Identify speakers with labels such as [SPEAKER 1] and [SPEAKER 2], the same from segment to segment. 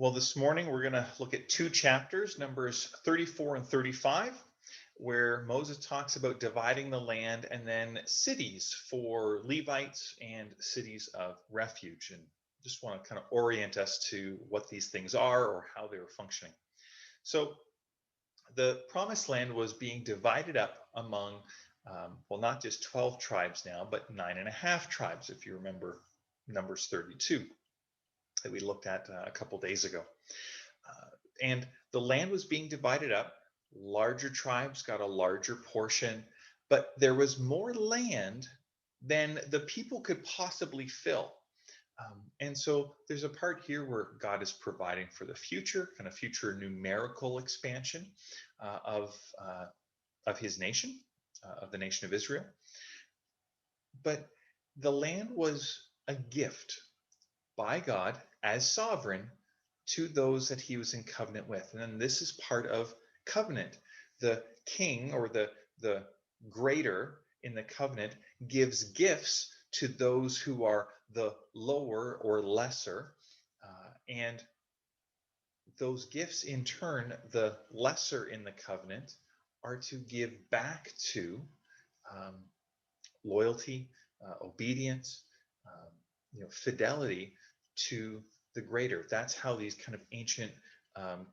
[SPEAKER 1] Well, this morning we're going to look at two chapters, Numbers 34 and 35, where Moses talks about dividing the land and then cities for Levites and cities of refuge. And just want to kind of orient us to what these things are or how they were functioning. So the promised land was being divided up among, well, not just 12 tribes now, but 9.5 tribes, if you remember Numbers 32 that we looked at a couple days ago. And the land was being divided up. Larger tribes got a larger portion, but there was more land than the people could possibly fill. And so there's a part here where God is providing for the future, kind of future numerical expansion of his nation, of the nation of Israel. But the land was a gift by God as sovereign to those that he was in covenant with. And then this is part of covenant. The king or the greater in the covenant gives gifts to those who are the lower or lesser. And those gifts, in turn, the lesser in the covenant, are to give back to loyalty, obedience, fidelity to the greater. That's how these kind of ancient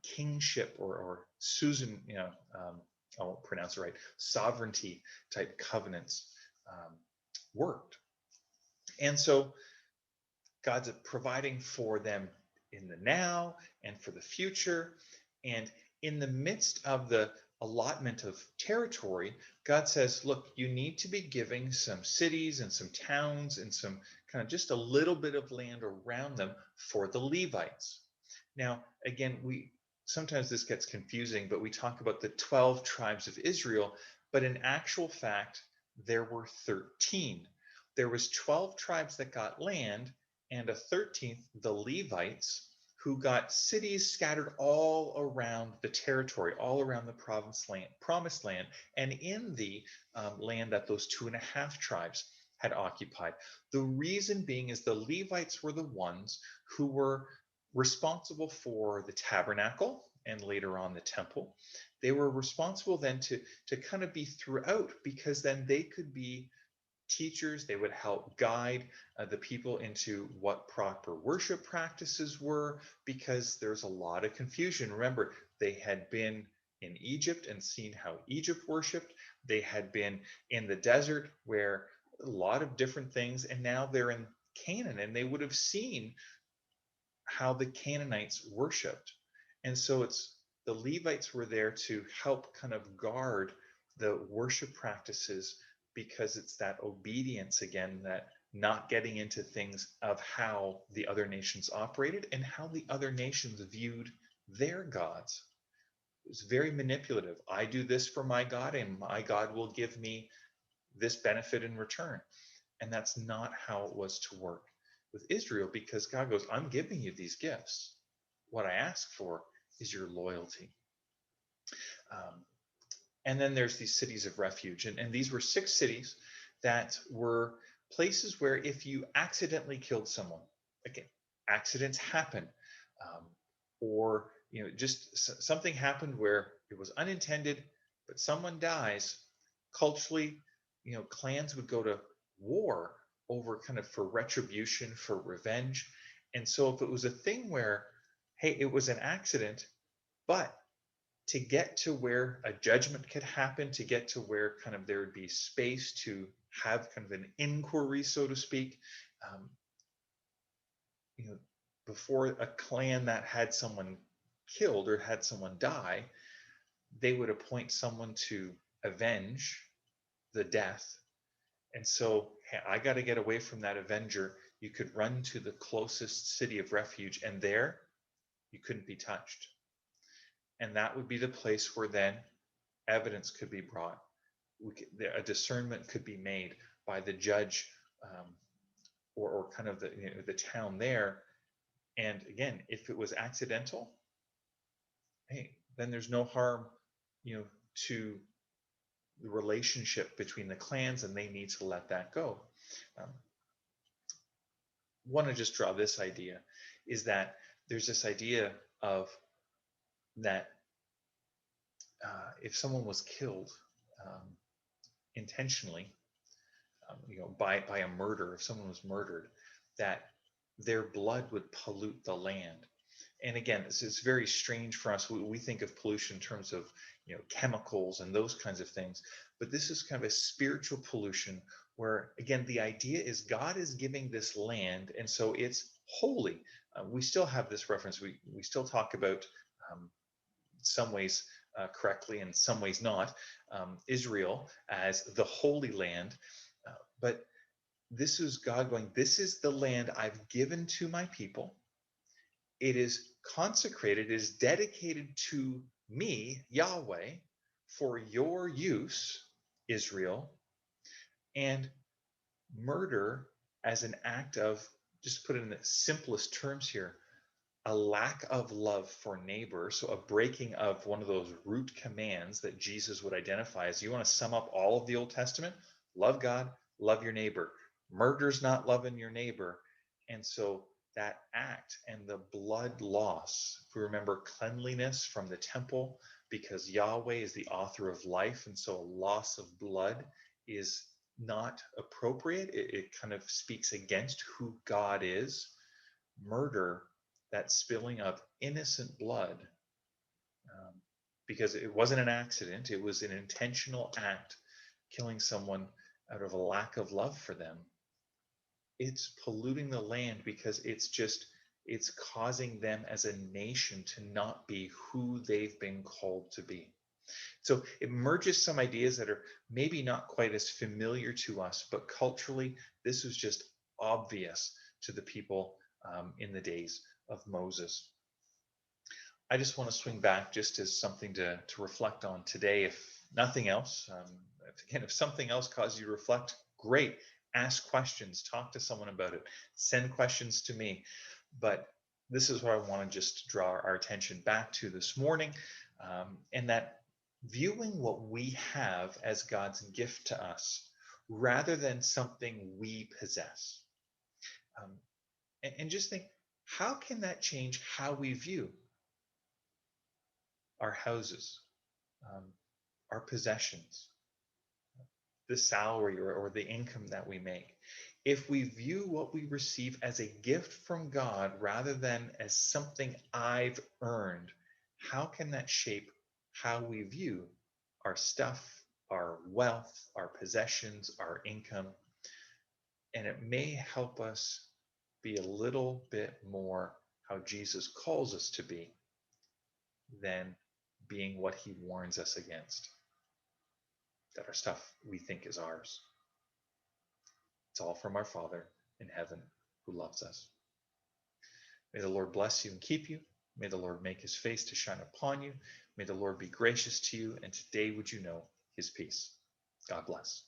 [SPEAKER 1] kingship or Susan, I won't pronounce it right, sovereignty type covenants worked. And so God's providing for them in the now and for the future. And in the midst of the allotment of territory, God says, look, you need to be giving some cities and some towns and some kind of just a little bit of land around them for the Levites. Now, again, sometimes this gets confusing, but we talk about the 12 tribes of Israel, but in actual fact, there were 13. There was 12 tribes that got land, and a 13th, the Levites, who got cities scattered all around the territory, all around the promised land, and in the land that those 2.5 tribes had occupied. The reason being is the Levites were the ones who were responsible for the tabernacle and later on the temple. They were responsible then to kind of be throughout, because then they could be teachers. They would help guide the people into what proper worship practices were, because there's a lot of confusion. Remember, they had been in Egypt and seen how Egypt worshiped. They had been in the desert where a lot of different things, and now they're in Canaan, and they would have seen how the Canaanites worshiped. And so the Levites were there to help kind of guard the worship practices, because it's that obedience again, that not getting into things of how the other nations operated and how the other nations viewed their gods. It was very manipulative. I do this for my God, and my God will give me this benefit in return. And that's not how it was to work with Israel, because God goes, I'm giving you these gifts. What I ask for is your loyalty. And then there's these cities of refuge. And these were 6 cities that were places where if you accidentally killed someone, again, accidents happen, or just something happened where it was unintended, but someone dies, culturally, clans would go to war over kind of for retribution, for revenge. And so if it was a thing where, hey, it was an accident, but to get to where a judgment could happen, to get to where kind of there would be space to have kind of an inquiry, so to speak, before a clan that had someone killed or had someone die, they would appoint someone to avenge the death. And so, hey, I got to get away from that avenger. You could run to the closest city of refuge, and there you couldn't be touched. And that would be the place where then evidence could be brought. A discernment could be made by the judge, or kind of the town there. And again, if it was accidental, hey, then there's no harm, to the relationship between the clans, and they need to let that go. Want to just draw this idea is that there's this idea of that if someone was killed um, intentionally, by a murder, if someone was murdered, that their blood would pollute the land. And again, it's very strange for us. We think of pollution in terms of chemicals and those kinds of things, but this is kind of a spiritual pollution where, again, the idea is God is giving this land, and so it's holy. We still have this reference. We still talk about some ways correctly and some ways not, Israel as the Holy Land. But this is God going, this is the land I've given to my people. It is consecrated, it is dedicated to me, Yahweh, for your use, Israel. And murder as an act of, just put it in the simplest terms here, a lack of love for neighbor. So a breaking of one of those root commands that Jesus would identify as, you want to sum up all of the Old Testament? Love God, love your neighbor. Murder's not loving your neighbor. And so that act and the blood loss, if we remember cleanliness from the temple, because Yahweh is the author of life, and so a loss of blood is not appropriate. It kind of speaks against who God is. Murder, that spilling of innocent blood, um, because it wasn't an accident, it was an intentional act, killing someone out of a lack of love for them. It's polluting the land because it's causing them as a nation to not be who they've been called to be. So it merges some ideas that are maybe not quite as familiar to us, but culturally, this was just obvious to the people in the days of Moses. I just want to swing back just as something to reflect on today, if nothing else. If something else caused you to reflect, great. Ask questions, talk to someone about it, send questions to me. But this is what I want to just draw our attention back to this morning, and that viewing what we have as God's gift to us rather than something we possess. Um, and just think, how can that change how we view our houses, um, our possessions, the salary or the income that we make? If we view what we receive as a gift from God rather than as something I've earned, how can that shape how we view our stuff, our wealth, our possessions, our income? And it may help us be a little bit more how Jesus calls us to be than being what he warns us against, that our stuff we think is ours. It's all from our Father in heaven who loves us. May the Lord bless you and keep you. May the Lord make his face to shine upon you. May the Lord be gracious to you. And today would you know his peace. God bless.